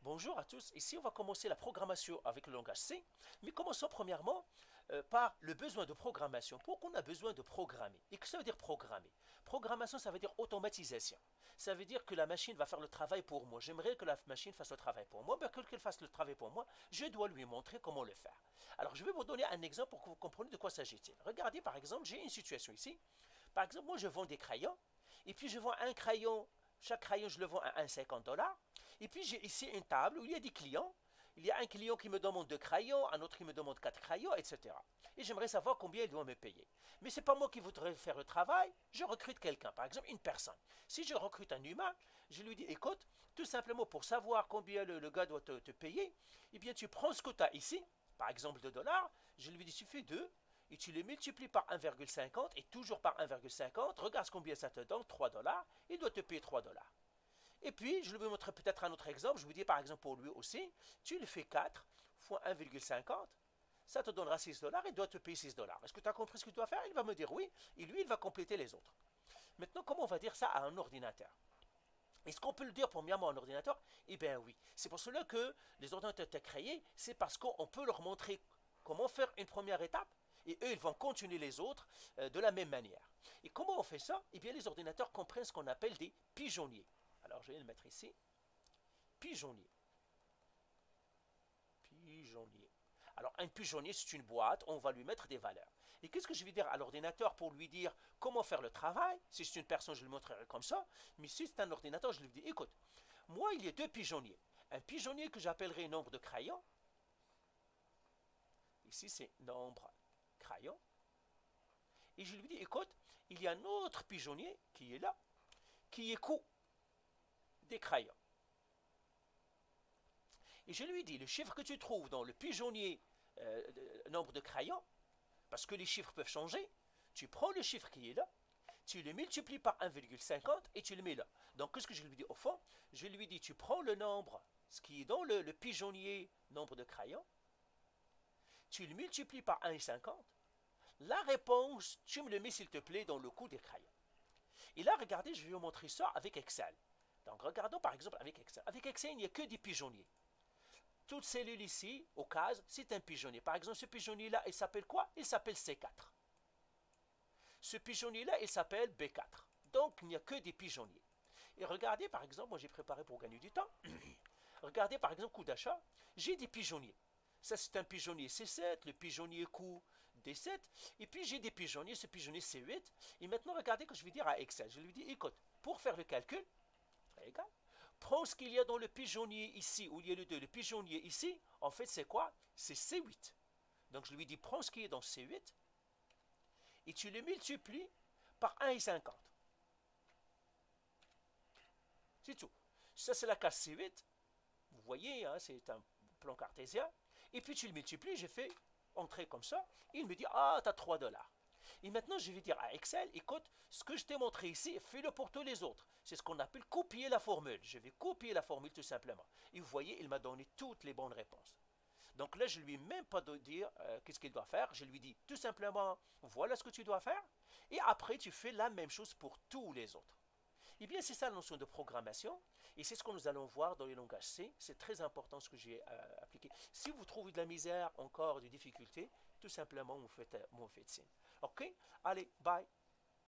Bonjour à tous, ici on va commencer la programmation avec le langage C, mais commençons premièrement par le besoin de programmation. Pourquoi on a besoin de programmer? Et que ça veut dire programmer? Programmation, ça veut dire automatisation. Ça veut dire que la machine va faire le travail pour moi. J'aimerais que la machine fasse le travail pour moi, mais qu'elle fasse le travail pour moi, je dois lui montrer comment le faire. Alors je vais vous donner un exemple pour que vous compreniez de quoi s'agit-il. Regardez par exemple, j'ai une situation ici. Par exemple, moi je vends des crayons, et puis je vends un crayon. Chaque crayon, je le vends à 1,50 $. Et puis j'ai ici une table où il y a des clients. Il y a un client qui me demande 2 crayons, un autre qui me demande 4 crayons, etc. Et j'aimerais savoir combien il doit me payer. Mais ce n'est pas moi qui voudrais faire le travail, je recrute quelqu'un, par exemple une personne. Si je recrute un humain, je lui dis, écoute, tout simplement pour savoir combien le gars doit te payer, eh bien tu prends ce que tu as ici, par exemple 2 $, je lui dis, il suffit 2, et tu le multiplies par 1,50 et toujours par 1,50, regarde combien ça te donne, 3 $, il doit te payer 3 $. Et puis, je lui montrer peut-être un autre exemple. Je vous dis par exemple pour lui aussi, tu le fais 4 fois 1,50, ça te donnera 6 $, il doit te payer 6 $. Est-ce que tu as compris ce que tu dois faire? Il va me dire oui, et lui, il va compléter les autres. Maintenant, comment on va dire ça à un ordinateur? Est-ce qu'on peut le dire premièrement à un ordinateur? Eh bien oui. C'est pour cela que les ordinateurs étaient créés, c'est parce qu'on peut leur montrer comment faire une première étape, et eux, ils vont continuer les autres de la même manière. Et comment on fait ça? Eh bien, les ordinateurs comprennent ce qu'on appelle des pigeonniers. Alors, je vais le mettre ici. Pigeonnier. Pigeonnier. Alors, un pigeonnier, c'est une boîte, on va lui mettre des valeurs. Et qu'est-ce que je vais dire à l'ordinateur pour lui dire comment faire le travail? Si c'est une personne, je le montrerai comme ça. Mais si c'est un ordinateur, je lui dis, écoute, moi, il y a 2 pigeonniers. Un pigeonnier que j'appellerai nombre de crayons. Ici, c'est nombre crayons. Et je lui dis, écoute, il y a un autre pigeonnier qui est là, qui est coût des crayons. Et je lui dis, le chiffre que tu trouves dans le pigeonnier nombre de crayons, parce que les chiffres peuvent changer, tu prends le chiffre qui est là, tu le multiplies par 1,50 et tu le mets là. Donc, qu'est-ce que je lui dis au fond? Je lui dis, tu prends le nombre, ce qui est dans le pigeonnier nombre de crayons, tu le multiplies par 1,50. La réponse, tu me le mets s'il te plaît dans le coût des crayons. Et là, regardez, je vais vous montrer ça avec Excel. Donc, regardons par exemple avec Excel. Avec Excel, il n'y a que des pigeonniers. Toute cellule ici, aux cases, c'est un pigeonnier. Par exemple, ce pigeonnier-là, il s'appelle quoi? Il s'appelle C4. Ce pigeonnier-là, il s'appelle B4. Donc, il n'y a que des pigeonniers. Et regardez, par exemple, moi j'ai préparé pour gagner du temps. Regardez, par exemple, coût d'achat. J'ai des pigeonniers. Ça, c'est un pigeonnier C7, le pigeonnier coût D7. Et puis, j'ai des pigeonniers, ce pigeonnier C8. Et maintenant, regardez que je vais dire à Excel. Je lui dis, écoute, pour faire le calcul, égal, prends ce qu'il y a dans le pigeonnier ici, où il y a le 2, le pigeonnier ici, en fait c'est quoi? C'est C8. Donc je lui dis, prends ce qui est dans C8, et tu le multiplies par 1,50. C'est tout. Ça c'est la case C8. Vous voyez, hein, c'est un plan cartésien. Et puis tu le multiplies, j'ai fait entrer comme ça. Et il me dit, ah, tu as 3 $. Et maintenant, je vais dire à Excel, écoute, ce que je t'ai montré ici, fais-le pour tous les autres. C'est ce qu'on appelle copier la formule. Je vais copier la formule tout simplement. Et vous voyez, il m'a donné toutes les bonnes réponses. Donc là, je ne lui ai même pas de dire qu'est-ce qu'il doit faire. Je lui dis tout simplement, voilà ce que tu dois faire. Et après, tu fais la même chose pour tous les autres. Eh bien, c'est ça la notion de programmation, et c'est ce que nous allons voir dans les langages C. C'est très important ce que j'ai appliqué. Si vous trouvez de la misère, encore des difficultés, tout simplement, vous faites signe. OK? Allez, bye!